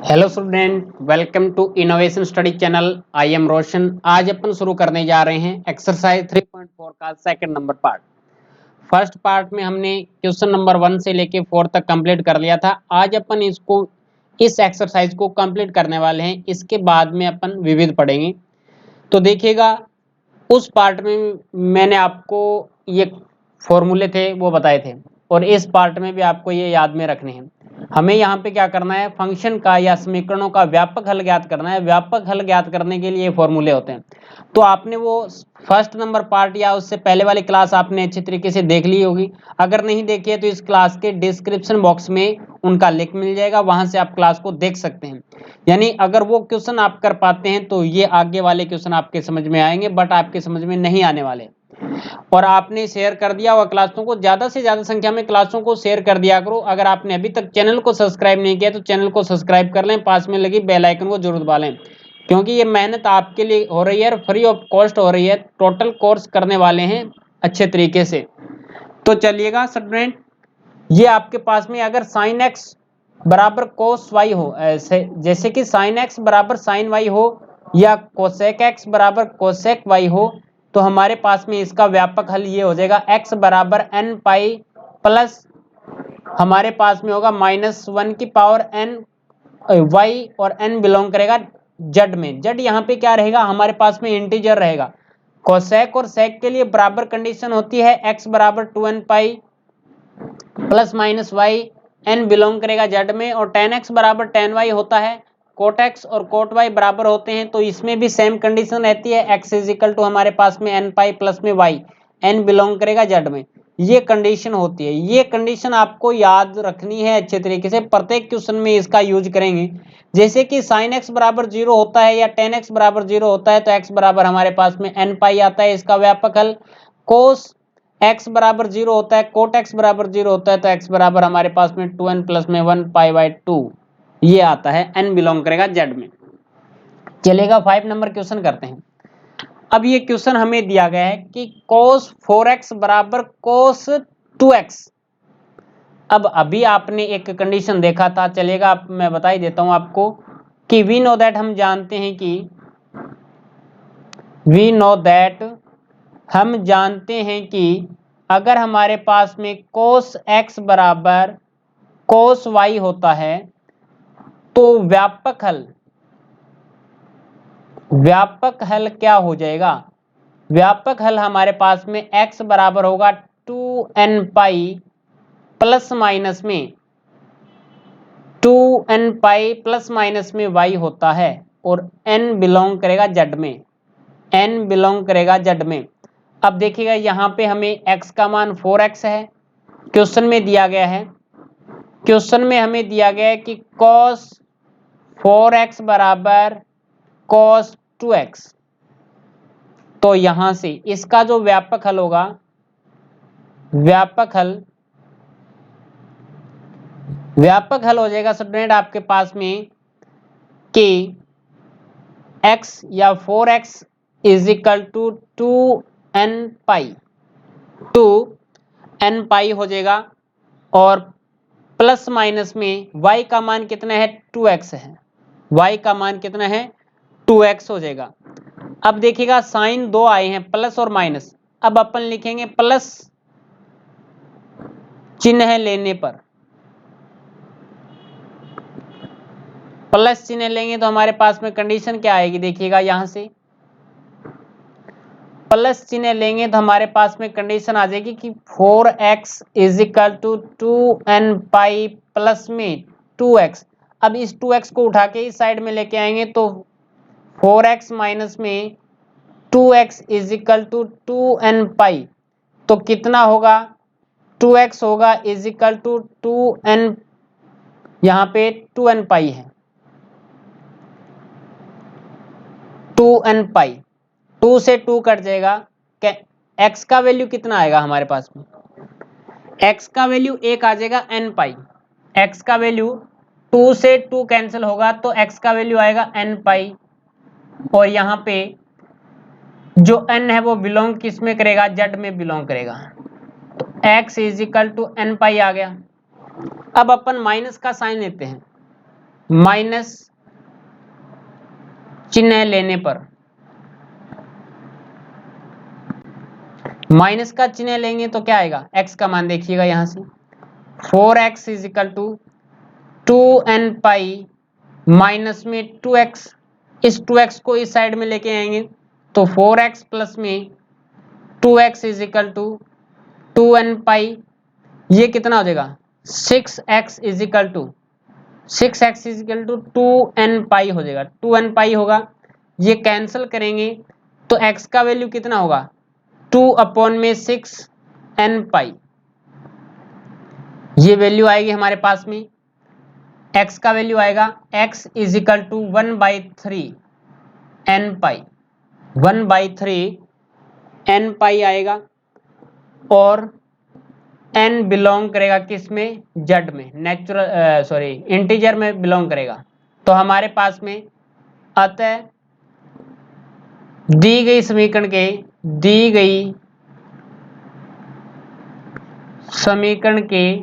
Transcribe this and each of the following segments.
Hello student, welcome to innovation study channel. I am Roshan. आज अपन शुरू करने जा रहे हैं एक्सरसाइज 3.4 का second number part. First part में हमने क्वेश्चन नंबर 1 से लेके 4 तक कंप्लीट कर लिया था। आज अपन इस एक्सरसाइज को कंप्लीट करने वाले हैं। इसके बाद में अपन विविध पढ़ेंगे। तो देखिएगा, उस पार्ट में मैंने आपको ये फॉर्मूले थे वो बताए थे, और इस पार्ट में भी आपको ये याद में रखने हैं। हमें यहाँ पे क्या करना है, फंक्शन का या समीकरणों का व्यापक हल ज्ञात करना है। व्यापक हल ज्ञात करने के लिए फॉर्मूले होते हैं। तो आपने वो फर्स्ट नंबर पार्ट या उससे पहले वाली क्लास आपने अच्छी तरीके से देख ली होगी। अगर नहीं देखी है तो इस क्लास के डिस्क्रिप्शन बॉक्स में उनका लिंक मिल जाएगा, वहां से आप क्लास को देख सकते हैं। यानी अगर वो क्वेश्चन आप कर पाते हैं तो ये आगे वाले क्वेश्चन आपके समझ में आएंगे, बट आपके समझ में नहीं आने वाले। और आपने शेयर कर दिया हुआ क्लासों को, ज्यादा से ज्यादा संख्या में क्लासों को शेयर कर दिया करो। अगर आपने अभी तक चैनल को सब्सक्राइब नहीं किया तो चैनल को सब्सक्राइब कर लें, पास में लगी बेल आइकन को जरूर दबा लें, क्योंकि ये मेहनत आपके लिए हो रही है, फ्री ऑफ कॉस्ट हो रही है। टोटल कोर्स करने वाले हैं अच्छे तरीके से। तो चलिएगा स्टूडेंट, ये आपके पास में अगर साइन एक्स बराबर कोस वाई हो, ऐसे जैसे कि साइन एक्स बराबर साइन वाई हो, या कोसेक एक्स बराबर कोसेक वाई हो, तो हमारे पास में इसका व्यापक हल ये हो जाएगा एक्स बराबर एन पाई प्लस हमारे पास में होगा -1 की पावर एन वाई, और एन बिलोंग करेगा जेड में। जेड यहाँ पे क्या रहेगा, हमारे पास में इंटीजर रहेगा। कोसेक और सेक के लिए बराबर कंडीशन होती है एक्स बराबर 2n pi plus minus y, n belong करेगा जेड में, और टेन एक्स बराबर टेन वाई होता है। कोट एक्स और कोट वाई बराबर होते हैं, तो इसमें भी सेम कंडीशन रहती है। एक्स इज इक्वल टू हमारे पास में एन पाई प्लस में वाई, एन बिलोंग करेगा जेड में। ये कंडीशन होती है। ये कंडीशन आपको याद रखनी है अच्छे तरीके से, प्रत्येक क्वेश्चन में इसका यूज करेंगे। जैसे कि साइन एक्स बराबर 0 होता है या टेन एक्स बराबर 0 होता है, तो एक्स बराबर हमारे पास में एन पाई आता है, इसका व्यापक हल। कोस एक्स बराबर 0 होता है, कोट एक्स बराबर 0 होता है, तो एक्स बराबर हमारे पास में 2n प्लस में 1 पाई बाई 2 ये आता है, n बिलोंग करेगा जेड में। चलेगा, 5 नंबर क्वेश्चन करते हैं। अब ये क्वेश्चन हमें दिया गया है कि cos 4x बराबर cos 2x। अब अभी आपने एक कंडीशन देखा था, चलेगा अब मैं बता ही देता हूं आपको कि वी नो दैट, हम जानते हैं कि वी नो दैट, हम जानते हैं कि अगर हमारे पास में cos x बराबर cos y होता है, तो व्यापक हल क्या हो जाएगा। व्यापक हल हमारे पास में x बराबर होगा 2n पाई प्लस माइनस में 2n पाई प्लस माइनस में y होता है, और n बिलोंग करेगा z में, n बिलोंग करेगा z में। अब देखिएगा, यहाँ पे हमें x का मान 4x है, क्वेश्चन में दिया गया है। क्वेश्चन में हमें दिया गया है कि cos 4x बराबर cos 2x। तो यहां से इसका जो व्यापक हल होगा, व्यापक हल हो जाएगा स्टूडेंट आपके पास में कि x या 4x is equal to 2n pi हो जाएगा, और प्लस माइनस में y का मान कितना है, 2x है। y का मान कितना है, 2x हो जाएगा। अब देखिएगा, साइन दो आए हैं, प्लस और माइनस। अब अपन लिखेंगे प्लस चिन्ह लेने पर, प्लस चिन्ह लेंगे तो हमारे पास में कंडीशन क्या आएगी, देखिएगा यहां से प्लस चिन्ह लेंगे तो हमारे पास में कंडीशन आ जाएगी कि 4x is equal to 2n pi plus में 2x। अब इस 2x को उठा के इस साइड में लेके आएंगे तो 4x माइनस में 2x is equal to 2n पाई, तो कितना होगा, 2x होगा इज इक्वल टू 2n, यहाँ पे 2n पाई है, 2n पाई, 2 से 2 कट जाएगा। x का वैल्यू कितना आएगा हमारे पास में, x का वैल्यू 1 आ जाएगा n पाई। x का वैल्यू 2 से 2 कैंसिल होगा तो x का वैल्यू आएगा n पाई, और यहाँ पे जो n है वो बिलोंग किस में करेगा, z में बिलोंग करेगा, तो x is equal to n pi आ गया। अब अपन माइनस का साइन लेते हैं, माइनस चिन्ह लेने पर, माइनस का चिन्ह लेंगे तो क्या आएगा, x का मान देखिएगा यहां से 4x is equal to 2n pi minus में 2x, इस 2x को इस साइड में लेके आएंगे तो 4x प्लस में 2x is equal to 2n पाई, ये कितना हो जाएगा 6x is equal to 6x is equal to 2n pi हो जाएगा, 2n पाई होगा, ये कैंसिल करेंगे तो x का वैल्यू कितना होगा 2 अपॉन में 6n पाई, ये वैल्यू आएगी हमारे पास में, x का वैल्यू आएगा x is equal to 1/3 n pi, 1/3 n pi आएगा, और n बिलोंग करेगा किस में, z में, नेचुरल इंटीजर में बिलोंग करेगा। तो हमारे पास में अतः दी गई समीकरण के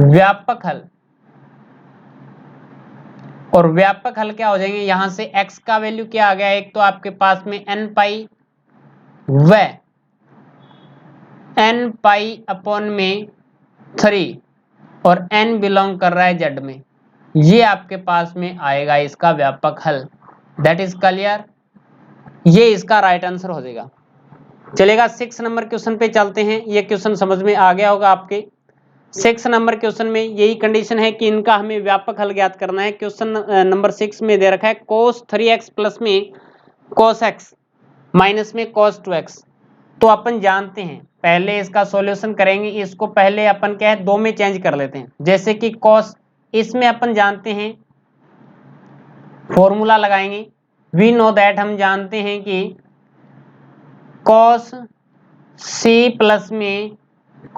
व्यापक हल, और व्यापक हल क्या हो जाएंगे, यहां से x का वैल्यू क्या आ गया, एक तो आपके पास में n पाई व n पाई अपॉन में 3 और n बिलोंग कर रहा है z में, ये आपके पास में आएगा इसका व्यापक हल। दैट इज क्लियर, ये इसका राइट आंसर हो जाएगा। चलेगा 6 नंबर क्वेश्चन पे चलते हैं, ये क्वेश्चन समझ में आ गया होगा आपके। 6 नंबर क्वेश्चन में यही कंडीशन है कि इनका हमें व्यापक हल ज्ञात करना है। क्वेश्चन नंबर 6 में दे रखा है cos 3x प्लस में cos x माइनस में cos 2x। तो अपन जानते हैं, पहले इसका सॉल्यूशन करेंगे, इसको पहले अपन क्या है 2 में चेंज कर लेते हैं। जैसे कि cos, इसमें अपन जानते हैं फॉर्मूला लगाएंगे, वी नो दैट, हम जानते हैं कि cos c प्लस में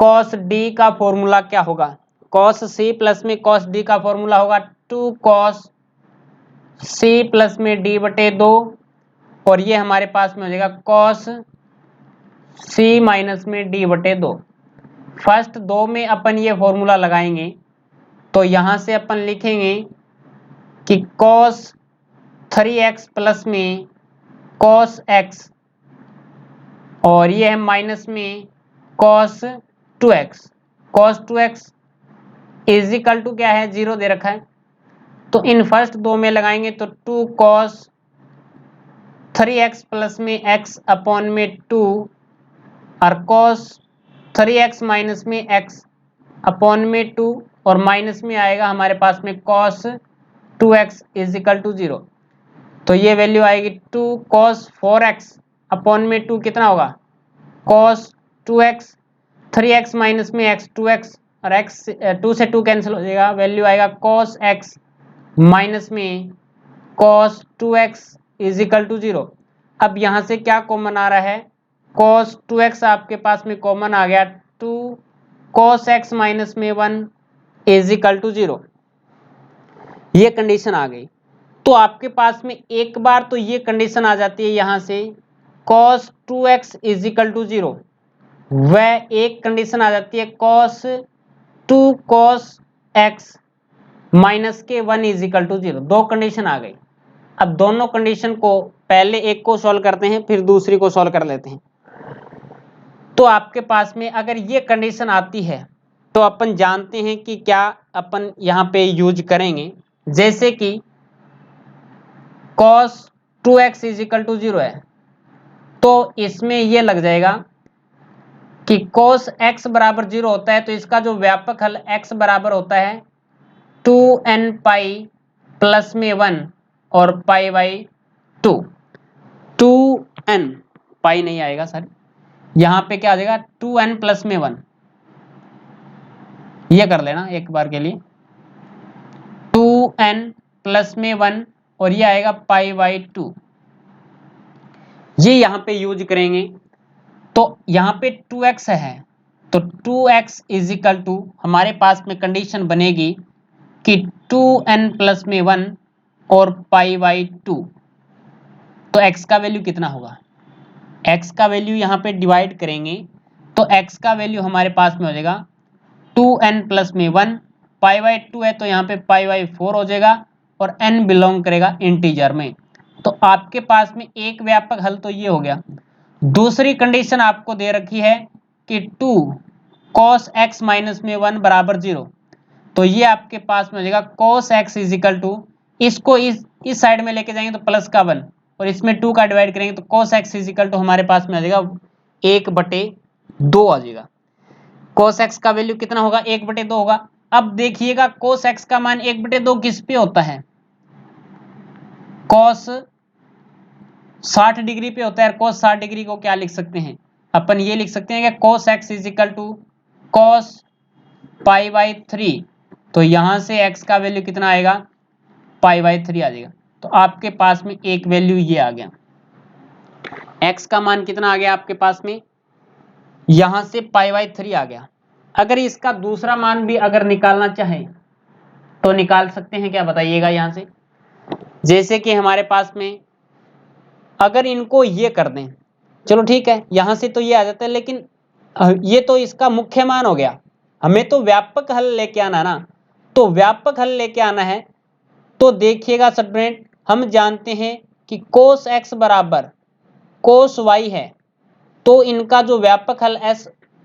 cos d का फॉर्मूला क्या होगा, cos c प्लस में cos d का फॉर्मूला होगा 2 cos c प्लस में d बटे 2, और ये हमारे पास में हो जाएगा cos c माइनस में d बटे 2। फर्स्ट 2 में अपन ये फॉर्मूला लगाएंगे तो यहां से अपन लिखेंगे कि cos 3x प्लस में cos x, और ये है माइनस में cos 2x, cos 2x is equal to क्या है 0 दे रखा है, तो इन फर्स्ट 2 में लगाएंगे तो 2 cos 3x प्लस में x अपॉन में 2 और cos 3x माइनस में x अपॉन में 2, और माइनस में आएगा हमारे पास में cos 2x is equal to 0। तो ये वैल्यू आएगी 2 cos 4x अपॉन में 2 कितना होगा cos 2x, 3x माइनस में x 2x, और x 2 से 2 कैंसिल हो जाएगा, वैल्यू आएगा cos x माइनस में cos 2x is equal to 0। अब यहाँ से क्या कॉमन आ रहा है, cos 2x आपके पास में कॉमन आ गया, 2 cos x माइनस में 1 इज इक्वल टू 0, ये कंडीशन आ गई। तो आपके पास में एक बार तो ये कंडीशन आ जाती है यहाँ से cos 2x is equal to 0, वह एक कंडीशन आ जाती है cos 2 cos x माइनस के 1 इज इक्वल टू 0, दो कंडीशन आ गई। अब दोनों कंडीशन को पहले एक को सॉल्व करते हैं, फिर दूसरी को सॉल्व कर लेते हैं। तो आपके पास में अगर ये कंडीशन आती है तो अपन जानते हैं कि क्या अपन यहाँ पे यूज करेंगे, जैसे कि cos 2x is equal to 0 है, तो इसमें ये लग जाएगा कि cos x बराबर 0 होता है, तो इसका जो व्यापक हल x बराबर होता है 2n पाई प्लस में 1 और पाई बाई 2, 2n पाई नहीं आएगा सर, यहाँ पे क्या आ जाएगा 2n प्लस में 1, ये कर लेना एक बार के लिए 2n प्लस में 1, और ये आएगा पाई बाई 2, ये यहाँ पे यूज करेंगे। तो यहाँ पे 2x है, तो 2x इज इक्वल टू हमारे पास में कंडीशन बनेगी कि 2n प्लस में 1 और पाई बाई 2, तो x का वैल्यू कितना होगा, x का वैल्यू यहाँ पे डिवाइड करेंगे तो x का वैल्यू हमारे पास में हो जाएगा 2n प्लस में 1 पाई बाई 2 है तो यहाँ पे पाई बाई 4 हो जाएगा और n बिलोंग करेगा इंटीजर में। तो आपके पास में एक व्यापक हल तो ये हो गया। दूसरी कंडीशन आपको दे रखी है कि 2 cos x माइनस में 1 बराबर 0। तो ये आपके पास में हो जाएगा cos x is equal to, इसको इस साइड में लेके जाएंगे तो प्लस का 1 और इसमें 2 का डिवाइड करेंगे तो cos x is equal to हमारे पास में आ जाएगा 1/2 आ जाएगा। cos x का वैल्यू कितना होगा, 1/2 होगा। अब देखिएगा cos x का मान 1/2 किस पे होता है, cos 60 डिग्री पे होता है। cos 60 डिग्री को क्या लिख सकते हैं, अपन ये लिख सकते हैं कि cos x is equal to cos pi by 3। तो यहां से x का वैल्यू कितना आएगा, पाई बाई 3 आ जाएगा। तो आपके पास में एक वैल्यू ये आ गया, x का मान कितना आ गया आपके पास में, यहां से पाई बाई 3 आ गया। अगर इसका दूसरा मान भी अगर निकालना चाहें तो निकाल सकते हैं, क्या बताइएगा यहां से। जैसे कि हमारे पास में अगर इनको ये कर दें, चलो ठीक है यहां से तो ये आ जाता है, लेकिन ये तो इसका मुख्य मान हो गया, हमें तो व्यापक हल लेके आना है ना। तो व्यापक हल लेके आना है तो देखिएगा स्टूडेंट, हम जानते हैं कि cos x बराबर cos y है, तो इनका जो व्यापक हल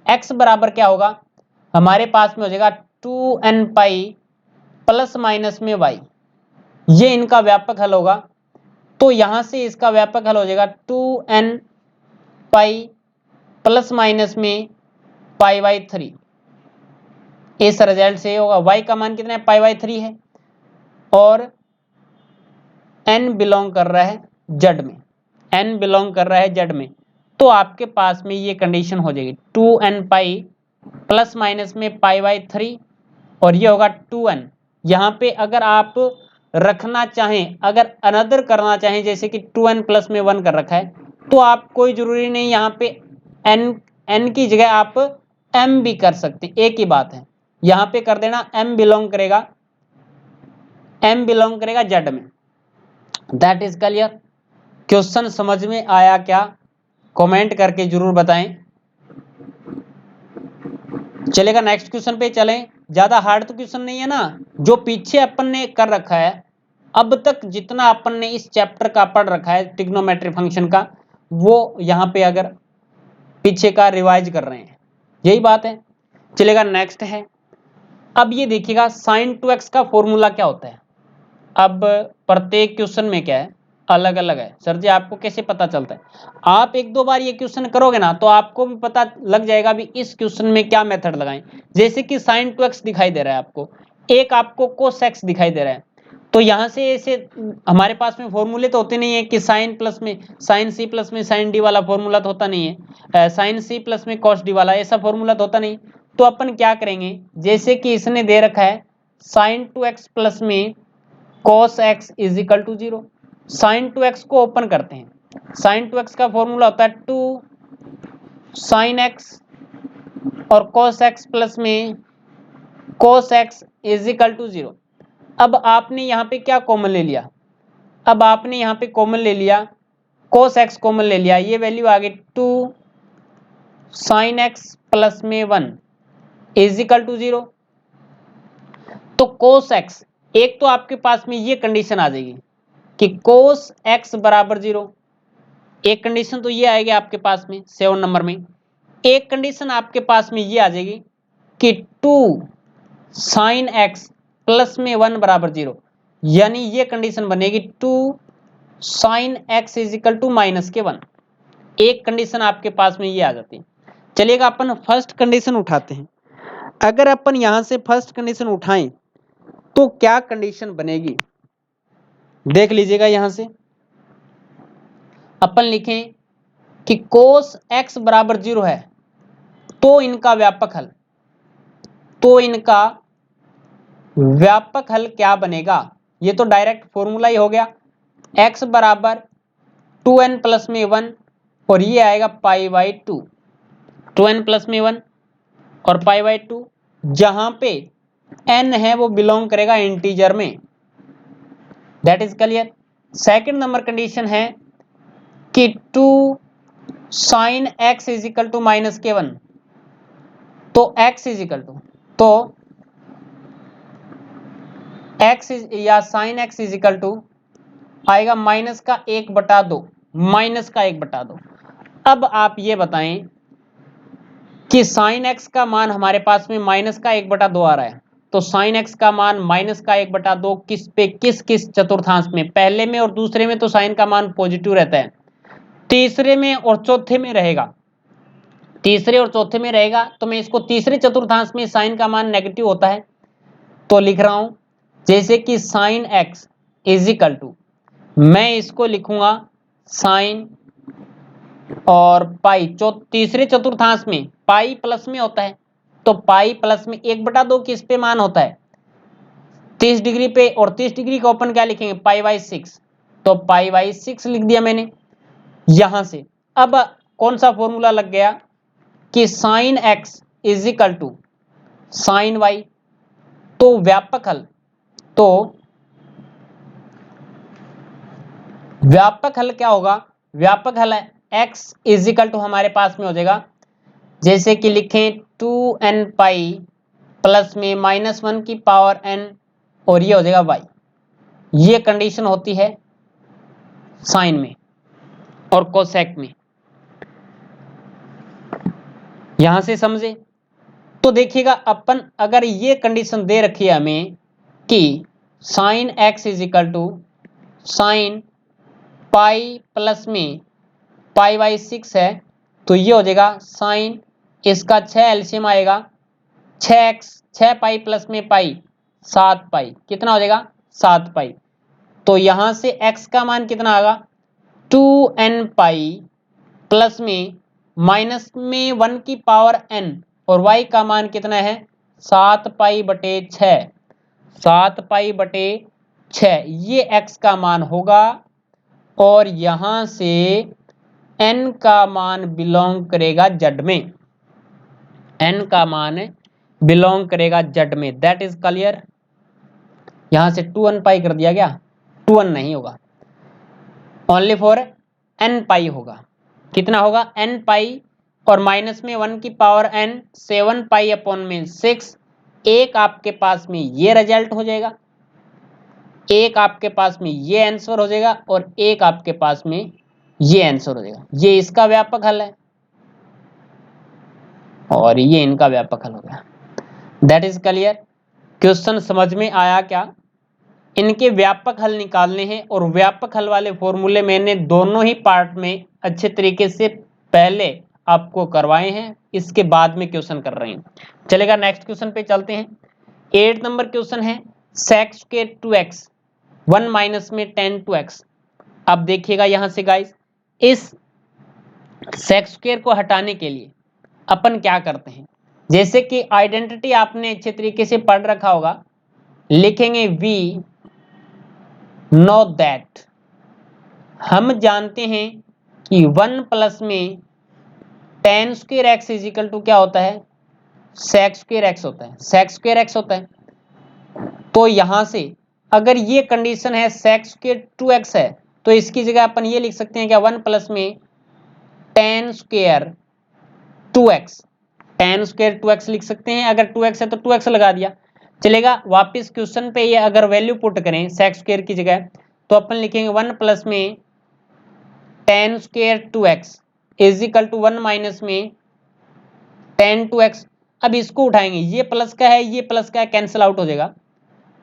x बराबर क्या होगा, हमारे पास में हो जाएगा 2n पाई प्लस माइनस में y, ये इनका व्यापक हल होगा। तो यहां से इसका व्यापक हल हो जाएगा 2n पाई प्लस माइनस में पाई बाई 3। इस रिजल्ट से होगा y का मान कितना है, पाई बाई 3 है और n बिलोंग कर रहा है z में, n बिलोंग कर रहा है z में। तो आपके पास में ये कंडीशन हो जाएगी 2n पाई प्लस माइनस में पाई बाई 3 और ये होगा 2n। यहाँ पे अगर आप रखना चाहें, अगर अनदर करना चाहें, जैसे कि 2n प्लस में 1 कर रखा है, तो आप कोई जरूरी नहीं, यहाँ पे n की जगह आप m भी कर सकते हैं, एक ही बात है। यहाँ पे कर देना m बिलोंग करेगा z में। That is clear. क्वेश्चन समझ में आया क्या, कमेंट करके जरूर बताएं। चलेगा नेक्स्ट क्वेश्चन पे चलें। ज्यादा हार्ड तो क्वेश्चन नहीं है ना, जो पीछे अपन ने कर रखा है, अब तक जितना अपन ने इस चैप्टर का पढ़ रखा है ट्रिग्नोमेट्री फंक्शन का, वो यहाँ पे अगर पीछे का रिवाइज कर रहे हैं, यही बात है। चलेगा नेक्स्ट है। अब ये देखिएगा sin 2x का फॉर्मूला क्या होता है। अब प्रत्येक क्वेश्चन में क्या है, अलग अलग है। सर जी आपको कैसे पता चलता है, आप एक दो बार ये क्वेश्चन करोगे ना तो आपको भी पता लग जाएगा भी इस क्वेश्चन में क्या मेथड लगाएं। जैसे कि sin 2x दिखाई दे रहा है आपको, एक आपको cos x दिखाई दे रहा है, तो यहाँ से ऐसे हमारे पास में फॉर्मूले तो होते नहीं है कि साइन प्लस में साइन सी प्लस में साइन डी वाला फॉर्मूला तो होता नहीं है, साइन सी प्लस में कॉस डी वाला ऐसा फॉर्मूला तो होता नहीं। तो अपन क्या करेंगे, जैसे कि इसने दे रखा है sin 2x प्लस में cos x is equal to 0, sin 2x को ओपन करते हैं। sin 2x का फॉर्मूला होता है 2 sin x और cos x प्लस में cos x is equal to 0। अब आपने यहाँ पे क्या कॉमन ले लिया, अब आपने यहाँ पे कॉमन ले लिया cos x कॉमन ले लिया, ये वैल्यू आ गई 2 sin x प्लस में 1 इज इक्वल टू 0। तो cos x, एक तो आपके पास में ये कंडीशन आ जाएगी कि cos x बराबर 0, एक कंडीशन तो ये आएगी आपके पास में 7 नंबर में। एक कंडीशन आपके पास में ये आ जाएगी कि 2 sin x प्लस में 1 बराबर 0, यानी ये कंडीशन बनेगी 2 sin x is equal to minus के 1। एक कंडीशन आपके पास में ये आ जाती है। चलिएगा अपन फर्स्ट कंडीशन उठाते हैं। अगर अपन यहां से फर्स्ट कंडीशन उठाएं तो क्या कंडीशन बनेगी, देख लीजिएगा। यहां से अपन लिखें कि cos x बराबर 0 है, तो इनका व्यापक हल, तो इनका व्यापक हल क्या बनेगा, ये तो डायरेक्ट फॉर्मूला ही हो गया। x बराबर 2n प्लस में 1 और ये आएगा पाई बाई 2, 2n प्लस में 1 और पाई बाई 2, जहां पे n है वो बिलोंग करेगा इंटीजर में। That is clear. Second number condition है कि 2 sin x is equal to minus के 1, तो x इज इक्वल टू, तो एक्स या sine x is equal to आएगा माइनस का 1/2, माइनस का 1/2। अब आप ये बताएं कि साइन एक्स का मान हमारे पास में माइनस का 1/2 आ रहा है, तो साइन एक्स का मान माइनस का 1/2 किस पे, किस किस चतुर्थांश में, पहले में और दूसरे में तो साइन का मान पॉजिटिव रहता है, तीसरे में और चौथे में रहेगा, तीसरे और चौथे में रहेगा, तो मैं इसको तीसरे चतुर्थांश में साइन का मान नेगेटिव होता है तो लिख रहा हूं, जैसे कि sine x is equal to, मैं इसको लिखूंगा साइन और पाई, तीसरे चतुर्थांश में पाई प्लस में होता है, तो पाई प्लस में 1/2 किस पे मान होता है, 30 डिग्री पे, और 30 डिग्री का ओपन क्या लिखेंगे, पाई/6, तो पाई/6 लिख दिया मैंने यहां से। अब कौन सा फॉर्मूला लग गया कि sine x is equal to sine y, तो व्यापक हल, तो व्यापक हल क्या होगा, व्यापक हल एक्स इज इक्वल टू हमारे पास में हो जाएगा, जैसे कि लिखें 2n पाई प्लस में -1 की पावर n, और ये हो जाएगा y। ये कंडीशन होती है साइन में और कोसेक में, यहां से समझे। तो देखिएगा अपन अगर ये कंडीशन दे रखी है हमें कि sine x is equal to sine pi plus में पाई/6 है, तो ये हो जाएगा साइन, इसका 6 एलसीएम आएगा, 6x, 6 पाई प्लस में पाई 7 पाई, कितना हो जाएगा 7 पाई। तो यहां से x का मान कितना आएगा 2n पाई प्लस में माइनस में 1 की पावर n, और y का मान कितना है 7 पाई बटे 6, 7 पाई बटे 6, ये x का मान होगा। और यहां से n का मान बिलोंग करेगा z में, n का मान बिलोंग करेगा z में, दैट इज क्लियर। यहां से 2n पाई कर दिया गया, 2n नहीं होगा, ओनली फॉर n पाई होगा, कितना होगा n पाई, और माइनस में 1 की पावर n 7 पाई अपॉन में 6, एक आपके पास में ये रिजल्ट हो जाएगा, एक आपके पास में ये आंसर हो जाएगा, और एक आपके पास में ये आंसर हो जाएगा। ये इसका व्यापक हल है और ये इनका व्यापक हल हो गया, दैट इज क्लियर। क्वेश्चन समझ में आया क्या, इनके व्यापक हल निकालने हैं, और व्यापक हल वाले फॉर्मूले मैंने दोनों ही पार्ट में अच्छे तरीके से पहले आपको करवाए हैं, इसके बाद में क्वेश्चन कर रहे हैं। चलेगा, नेक्स्ट क्वेश्चन पे चलते हैं। 8 नंबर क्वेश्चन है sec स्क्वायर 2x 1 माइनस में tan 2x। अब देखिएगा यहां से गाइस, इस sec स्क्वायर को हटाने के लिए अपन क्या करते हैं, जैसे कि आइडेंटिटी आपने अच्छे तरीके से पढ़ रखा होगा, लिखेंगे वी नो दैट, हम जानते हैं कि 1 प्लस में tan square x is equal to क्या होता है, sec स्क्वायर एक्स होता है, sec स्क्वायर एक्स होता है। तो यहां से अगर ये कंडीशन है sec स्क्वायर 2x है, तो इसकी जगह अपन ये लिख सकते हैं क्या 1 प्लस में tan square 2x, tan square 2x लिख सकते हैं, अगर 2x है तो 2x लगा दिया चलेगा। वापस क्वेश्चन पे ये अगर वैल्यू पुट करें sec स्क्वायर की जगह, तो अपन लिखेंगे 1 प्लस में tan square 2x is equal to 1 minus में tan 2x। अब इसको उठाएंगे, ये प्लस का है, ये प्लस का है, कैंसिल आउट हो जाएगा,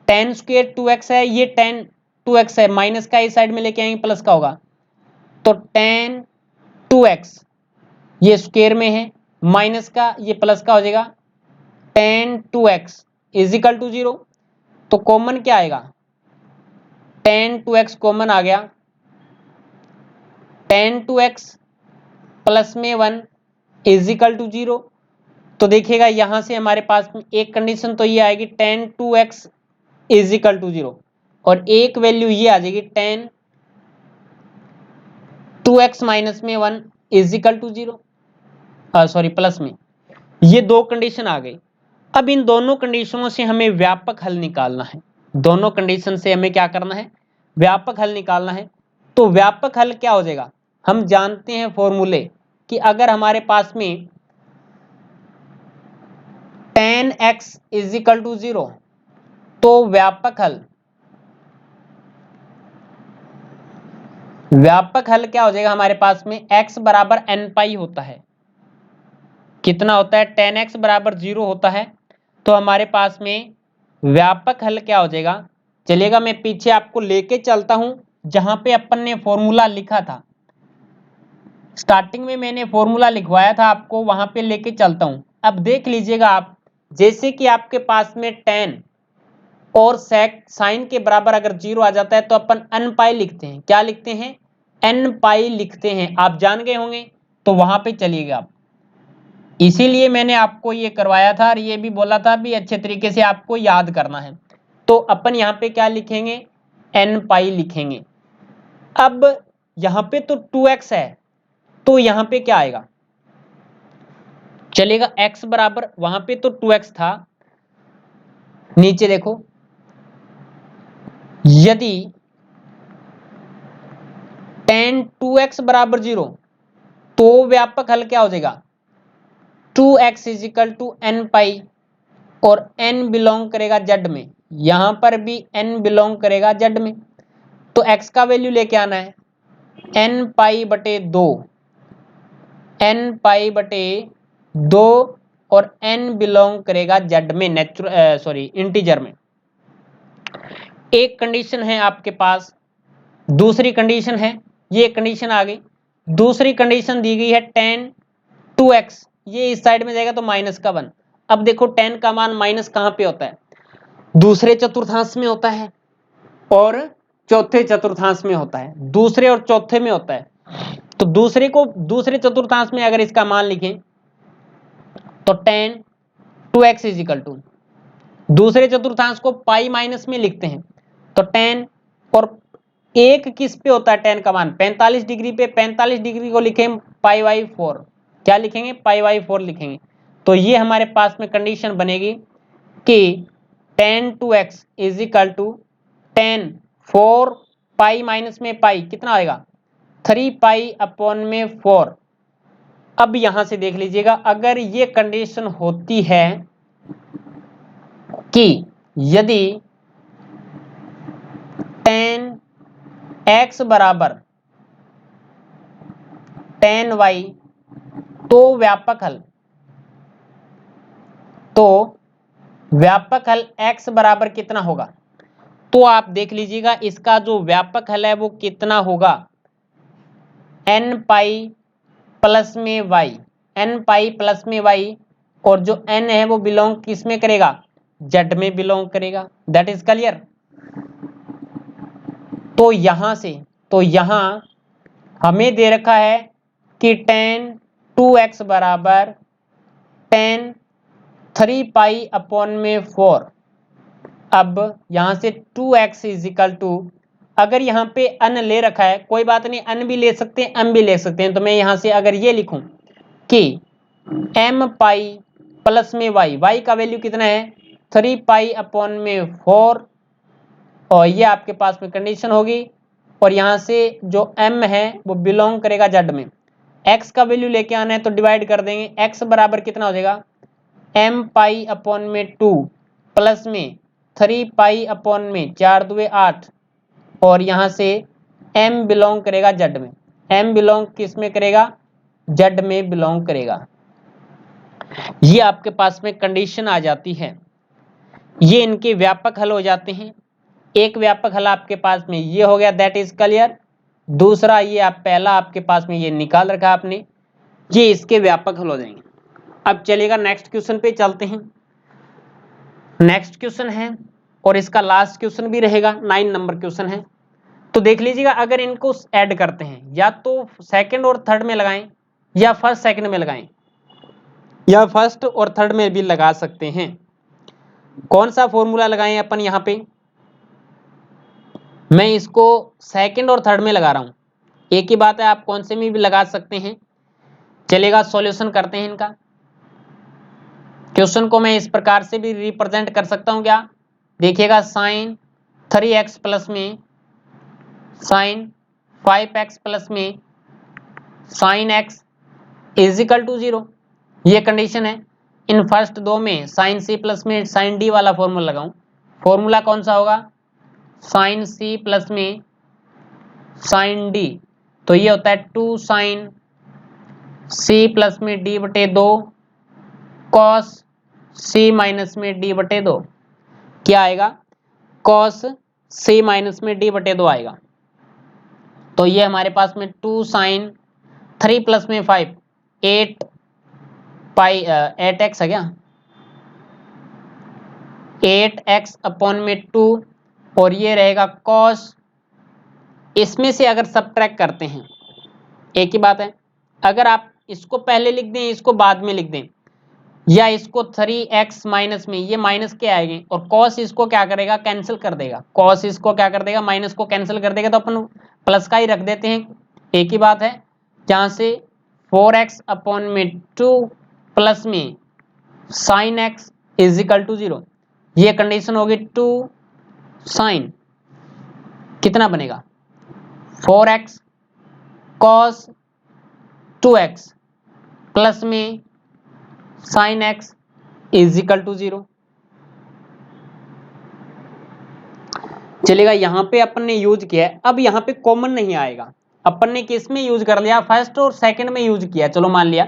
tan स्क्वायर 2x है, ये tan 2x है, माइनस का इस साइड में लेके आएंगे प्लस का होगा, तो tan 2x ये स्क्वायर में है, माइनस का ये प्लस का हो जाएगा, tan 2x is equal to 0। तो कॉमन क्या आएगा, tan 2x कॉमन आ गया, tan 2x प्लस में 1 इज इक्वल टू 0। तो देखिएगा यहां से हमारे पास एक कंडीशन तो ये आएगी tan 2x is equal to 0, और एक वैल्यू ये आ जाएगी tan 2x माइनस में 1 is equal to 0, sorry plus में, ये दो कंडीशन आ गई। अब इन दोनों कंडीशनों से हमें व्यापक हल निकालना है, दोनों कंडीशन से हमें क्या करना है, व्यापक हल निकालना है। तो व्यापक हल क्या हो जाएगा, हम जानते हैं फॉर्मूले कि अगर हमारे पास में tan x is equal to 0, तो व्यापक हल क्या हो जाएगा हमारे पास में, x बराबर n पाई होता है। कितना होता है, 10x बराबर 0 होता है। तो हमारे पास में व्यापक हल क्या हो जाएगा, चलिएगा मैं पीछे आपको लेके चलता हूं जहां पे अपन ने फॉर्मूला लिखा था। स्टार्टिंग में मैंने फॉर्मूला लिखवाया था आपको, वहां पे लेके चलता हूं। अब देख लीजिएगा आप, जैसे कि आपके पास में 10 और सेक साइन के बराबर अगर 0 आ जाता है तो अपन n पाई लिखते हैं। क्या लिखते हैं, n पाई लिखते हैं। आप जान गए होंगे, तो वहां पे चलिएगा आप। इसीलिए मैंने आपको ये करवाया था और ये भी बोला था भी अच्छे तरीके से आपको याद करना है। तो अपन यहाँ पे क्या लिखेंगे, n पाई लिखेंगे। अब यहाँ पे तो 2x है, तो यहाँ पे क्या आएगा, चलेगा x बराबर, वहां पे तो 2x था, नीचे देखो, यदि tan 2x बराबर 0 तो व्यापक हल क्या हो जाएगा, 2x is equal to n pi, और n बिलोंग करेगा z में, यहां पर भी n बिलोंग करेगा z में। तो x का वैल्यू लेके आना है n पाई बटे 2, n पाई बटे 2, और n बिलोंग करेगा z में, इंटीजर में। एक कंडीशन है आपके पास, दूसरी कंडीशन है, ये कंडीशन आ गई। दूसरी कंडीशन दी गई है tan 2x, ये इस साइड में जाएगा तो माइनस का 1। अब देखो tan का मान माइनस कहां पे होता है, दूसरे चतुर्थांश में होता है और चौथे चतुर्थांश में होता है, दूसरे और चौथे में होता है। तो दूसरे चतुर्थांश में अगर इसका मान लिखें तो tan 2x is equal to, दूसरे चतुर्थांश को पाई माइनस में लिखते हैं तो tan, और एक किस पे होता है tan का मान, 45 डिग्री पे, 45 डिग्री को लिखें पाई बाई 4। क्या लिखेंगे, पाई बाई 4 लिखेंगे। तो ये हमारे पास में कंडीशन बनेगी कि tan 2x is equal to tan 4 pi minus में पाई कितना आएगा, 3 पाई अपॉन में 4। अब यहां से देख लीजिएगा, अगर ये कंडीशन होती है कि यदि tan x बराबर tan y, तो व्यापक हल x बराबर कितना होगा, तो आप देख लीजिएगा इसका जो व्यापक हल है वो कितना होगा, n पाई प्लस में y, n पाई प्लस में y, और जो n है वो बिलोंग किस में करेगा, z में बिलोंग करेगा। That is clear. तो यहां हमें दे रखा है कि tan 2x बराबर tan 3 पाई अपॉन में 4। अब यहां से 2x इज इक्वल टू, अगर यहाँ पे n ले रखा है कोई बात नहीं, n भी ले सकते हैं, m भी ले सकते हैं। तो मैं यहां से अगर ये लिखूं कि m पाई प्लस में y का वैल्यू कितना है, 3 पाई अपॉन में 4, और ये आपके पास में कंडीशन होगी। और यहां से जो m है वो बिलोंग करेगा z में। x का वैल्यू लेके आना है तो डिवाइड कर देंगे, x बराबर कितना हो जाएगा, m पाई अपॉन में 2 प्लस में 3 पाई अपॉन में 4 दुए 8, और यहां से m बिलोंग करेगा z में। m बिलोंग किस में करेगा, z में बिलोंग करेगा। ये आपके पास में कंडीशन आ जाती है, ये इनके व्यापक हल हो जाते हैं। एक व्यापक हल आपके पास में ये हो गया, दैट इज क्लियर। दूसरा ये आप पहला आपके पास में ये निकाल रखा आपने, ये इसके व्यापक हल हो जाएंगे। अब चलिएगा नेक्स्ट क्वेश्चन पे चलते हैं। नेक्स्ट क्वेश्चन है और इसका लास्ट क्वेश्चन भी रहेगा, 9 नंबर क्वेश्चन है। तो देख लीजिएगा, अगर इनको ऐड करते हैं या तो सेकंड और थर्ड में लगाएं या फर्स्ट सेकंड में लगाएं, या फर्स्ट और थर्ड में भी लगा सकते हैं। कौन सा फॉर्मूला लगाएं अपन यहां पे, मैं इसको सेकंड और थर्ड में लगा रहा हूं, एक ही बात है, आप कौन से में भी लगा सकते हैं। चलेगा, सॉल्यूशन करते हैं इनका। क्वेश्चन को मैं इस प्रकार से भी रिप्रेजेंट कर सकता हूं, क्या देखिएगा, साइन 3x प्लस में साइन 5x प्लस में sine x is equal to 0, ये कंडीशन है। इन फर्स्ट दो में साइन c प्लस में साइन d वाला फॉर्मूला लगाऊं, फॉर्मूला कौन सा होगा, साइन सी प्लस में साइन डी, तो ये होता है 2 साइन सी प्लस में डी बटे 2 कॉस सी माइनस में डी बटे 2, क्या आएगा, कॉस सी माइनस में डी बटे 2 आएगा। तो ये हमारे पास में 2 साइन 3 प्लस में 5 8 पाई 8x है क्या, 8x अपॉन में 2, और ये रहेगा कॉस, इसमें से अगर सब्ट्रैक्ट करते हैं एक ही बात है, अगर आप इसको पहले लिख दें इसको बाद में लिख दें, या इसको 3x माइनस में, ये माइनस के आएंगे और कॉस इसको क्या करेगा, कैंसिल कर देगा, कॉस इसको क्या कर देगा, माइनस को कैंसिल कर देगा, तो अपन प्लस का ही रख देते हैं, एक ही बात है। जहां से 4x अपॉन में 2 प्लस में sine x is equal to 0, ये कंडीशन होगी 2 साइन कितना बनेगा 4x कॉस 2x प्लस में sine x is equal to 0। चलेगा, यहां पे अपन ने यूज किया है, अब यहां पे कॉमन नहीं आएगा, अपन ने किस में यूज कर लिया, फर्स्ट और सेकंड में यूज किया, चलो मान लिया,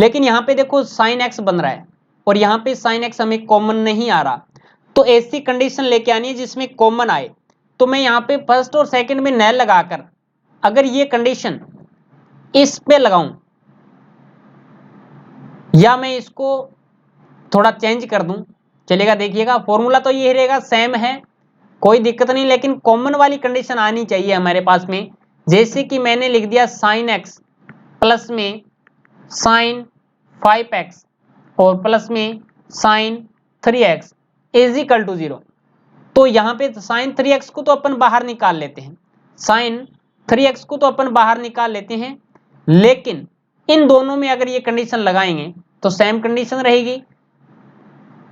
लेकिन यहां पे देखो साइन x बन रहा है और यहां पे साइन x हमें कॉमन नहीं आ रहा, तो ऐसी कंडीशन लेके आनी है जिसमें कॉमन आए। तो मैं यहां पे फर्स्ट और सेकंड में न लगाकर अगर ये कंडीशन इस पे लगाऊं, या मैं इसको थोड़ा चेंज कर दूं, चलेगा, देखिएगा फॉर्मूला तो ये रहेगा सेम है, कोई दिक्कत नहीं, लेकिन कॉमन वाली कंडीशन आनी चाहिए हमारे पास में। जैसे कि मैंने लिख दिया साइन एक्स प्लस में साइन 5x और प्लस में sign 3x is equal to 0, तो यहां पे साइन 3x को तो अपन बाहर निकाल लेते हैं, साइन 3x को तो अपन बाहर निकाल लेते हैं, लेकिन इन दोनों में अगर ये कंडीशन लगाएंगे तो सेम कंडीशन रहेगी,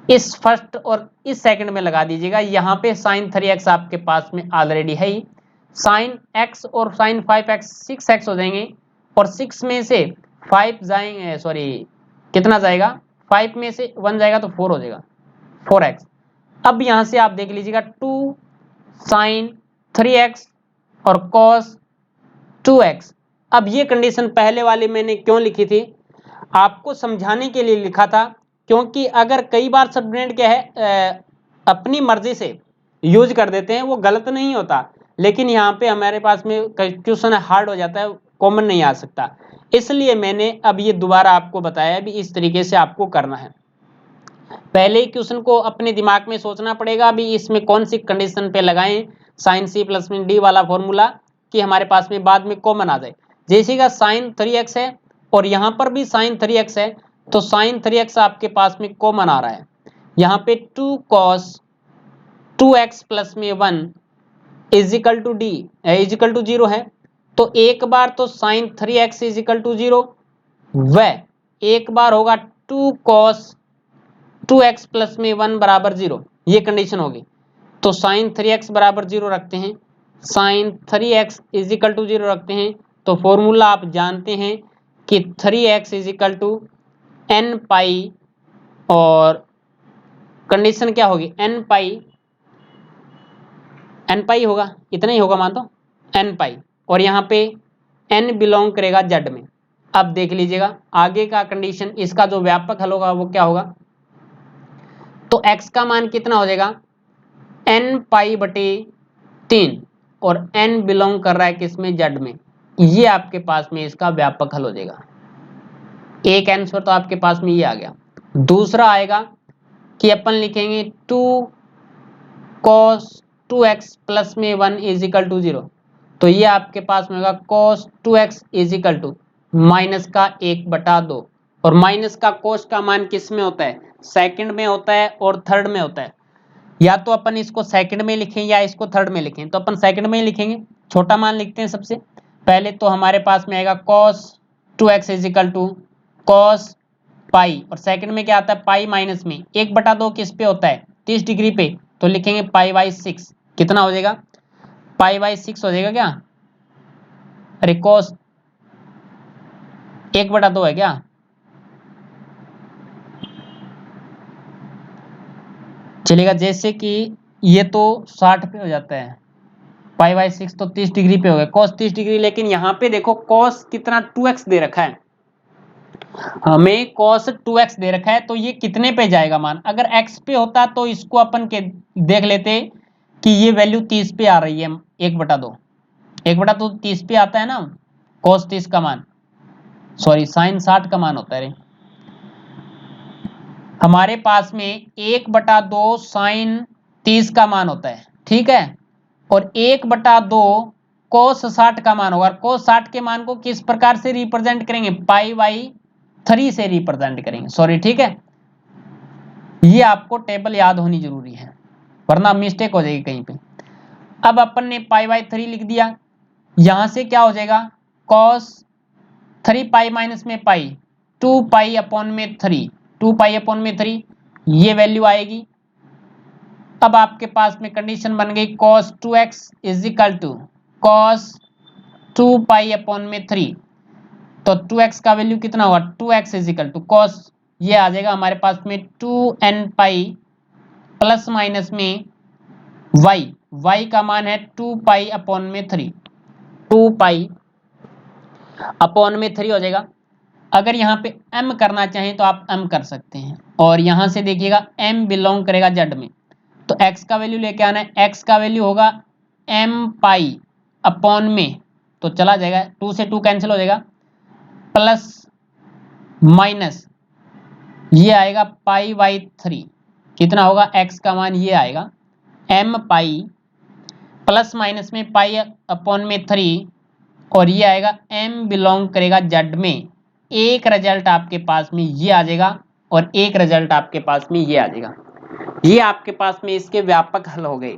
इस फर्स्ट और इस सेकंड में लगा दीजिएगा, यहां पे साइन 3x आपके पास में ऑलरेडी है ही, साइन x और साइन 5x 6x हो जाएंगे, और 6 में से 5 जाएंगे, सॉरी कितना जाएगा, 5 में से 1 जाएगा तो 4 हो जाएगा 4x। अब यहां से आप देख लीजिएगा 2 साइन 3x और कॉस 2x। अब ये कंडीशन पहले वाली मैंने क्यों लिखी थी, आपको समझाने के लिए लिखा था, क्योंकि अगर कई बार स्टूडेंट क्या है अपनी मर्जी से यूज कर देते हैं, वो गलत नहीं होता, लेकिन यहाँ पे हमारे पास में क्वेश्चन हार्ड हो जाता है, कॉमन नहीं आ सकता, इसलिए मैंने अब ये दोबारा आपको बताया भी इस तरीके से आपको करना है। पहले ही क्वेश्चन को अपने दिमाग में सोचना पड़ेगा अभी इसमें कौन सी कंडीशन पे लगाएं साइन सी प्लस में डी वाला फॉर्मूला, कि हमारे पास में बाद में कॉमन आ जाए। जैसे का साइन 3x है और यहाँ पर भी साइन 3x है, तो साइन 3x आपके पास में कॉमन आ रहा है, यहाँ पे 2 cos 2x प्लस में 1 is equal to d is equal to 0 है, तो एक बार तो sign 3x is equal to 0, व एक बार होगा 2 cos 2x प्लस में 1 बराबर 0, ये कंडीशन होगी, तो साइन 3x बराबर 0 रखते हैं, sign 3x is equal to 0 रखते हैं, तो फॉर्मूला आप जानते हैं कि 3x is equal to n pi, और कंडीशन क्या होगी एन पाई होगा, इतना ही होगा मान दो एन पाई, और यहाँ पे एन बिलोंग करेगा जेड में। अब देख लीजिएगा आगे का कंडीशन, इसका जो व्यापक हल होगा वो क्या होगा, तो x का मान कितना हो जाएगा एन पाई बटे 3, और n बिलोंग कर रहा है किसमें जेड में, ये आपके पास में इसका व्यापक हल हो जाएगा। एक आंसर तो आपके पास में ये आ गया। दूसरा आएगा कि अपन लिखेंगे 2 cos 2x प्लस में 1 इज इक्वल टू 0, तो ये आपके पास में होगा cos 2x is equal to minus का 1/2, और माइनस का cos का मान किस में होता है, सेकंड में होता है और थर्ड में होता है, या तो अपन इसको सेकंड में लिखें या इसको थर्ड में लिखें, तो अपन सेकंड में ही लिखेंगे, छोटा मान लिखते हैं सबसे पहले, तो हमारे पास में आएगा cos 2x is equal to cos pi, और सेकंड में क्या आता है पाई माइनस में 1/2 किस पे होता है 30 डिग्री पे, तो लिखेंगे पाई बाई 6, कितना हो जाएगा पाई बाई 6 हो जाएगा क्या, अरे cos 1/2 है क्या, चलेगा, जैसे कि ये तो 60 पे हो जाता है, पाई बाई 6 तो 30 डिग्री पे हो गया, cos 30 डिग्री। लेकिन यहाँ पे देखो cos कितना 2x दे रखा है, हमें cos 2x दे रखा है, तो ये कितने पे जाएगा मान। अगर x पे होता तो इसको अपन के देख लेते कि ये वैल्यू 30 पे आ रही है, 1/2, 1/2 30 पे आता है ना, cos 30 का मान, सॉरी sin 60 का मान होता है रे। हमारे पास में 1/2 sin 30 का मान होता है, ठीक है, और 1/2 cos 60 का मान होगा। cos 60 के मान को किस प्रकार से रिप्रेजेंट करेंगे, पाई बाई 3 से रिप्रेजेंट करेंगे, सॉरी, ठीक है। ये आपको टेबल याद होनी जरूरी है, वरना मिस्टेक हो जाएगी कहीं पे। अब अपन ने पाई बाई 3 लिख दिया, यहां से क्या हो जाएगा, cos 3 पाई माइनस में पाई, 2 पाई अपॉन में 3, 2 पाई अपॉन में 3, ये वैल्यू आएगी। अब आपके पास में कंडीशन बन गई cos 2x is equal to cos 2 pi upon में 3, तो 2x का वैल्यू कितना होगा, 2x is equal to cos, ये आ जाएगा हमारे पास में 2n पाई प्लस माइनस में y का मान है 2 पाई अपॉन में 3, 2 पाई अपॉन में 3 हो जाएगा। अगर यहाँ पे m करना चाहें तो आप m कर सकते हैं, और यहाँ से देखिएगा m बिलोंग करेगा z में, तो x का वैल्यू लेके आना है, x का वैल्यू होगा m पाई अपॉन में, तो चला जाएगा 2 से 2 कैंसिल हो जाएगा, प्लस माइनस ये आएगा पाई बाई 3, कितना होगा x का मान ये आएगा m पाई प्लस माइनस में पाई अपॉन में 3, और ये आएगा m बिलोंग करेगा z में। एक रिजल्ट आपके पास में ये आ जाएगा, और एक रिजल्ट आपके पास में ये आ जाएगा। ये आपके पास में इसके व्यापक हल हो गए।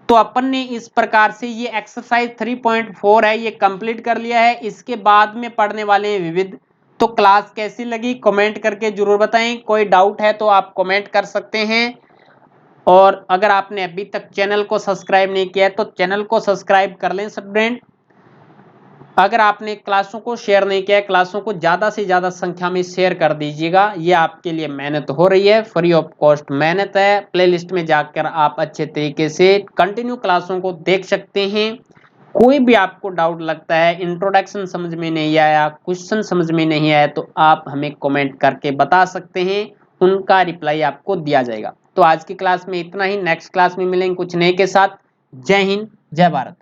तो अपन ने इस प्रकार से ये एक्सरसाइज 3.4 है ये कंप्लीट कर लिया है। इसके बाद में पढ़ने वाले हैं विविध। तो क्लास कैसी लगी कमेंट करके जरूर बताएं। कोई डाउट है तो आप कमेंट कर सकते हैं, और अगर आपने अभी तक चैनल को सब्सक्राइब नहीं किया है तो चैनल को सब्सक्राइब कर लें स्टूडेंट। अगर आपने क्लासों को शेयर नहीं किया है, क्लासों को ज़्यादा से ज़्यादा संख्या में शेयर कर दीजिएगा। ये आपके लिए मेहनत हो रही है, फ्री ऑफ कॉस्ट मेहनत है। प्लेलिस्ट में जाकर आप अच्छे तरीके से कंटिन्यू क्लासों को देख सकते हैं। कोई भी आपको डाउट लगता है, इंट्रोडक्शन समझ में नहीं आया, क्वेश्चन समझ में नहीं आया, तो आप हमें कमेंट करके बता सकते हैं, उनका रिप्लाई आपको दिया जाएगा। तो आज की क्लास में इतना ही, नेक्स्ट क्लास में मिलेंगे कुछ नए के साथ। जय हिंद, जय भारत।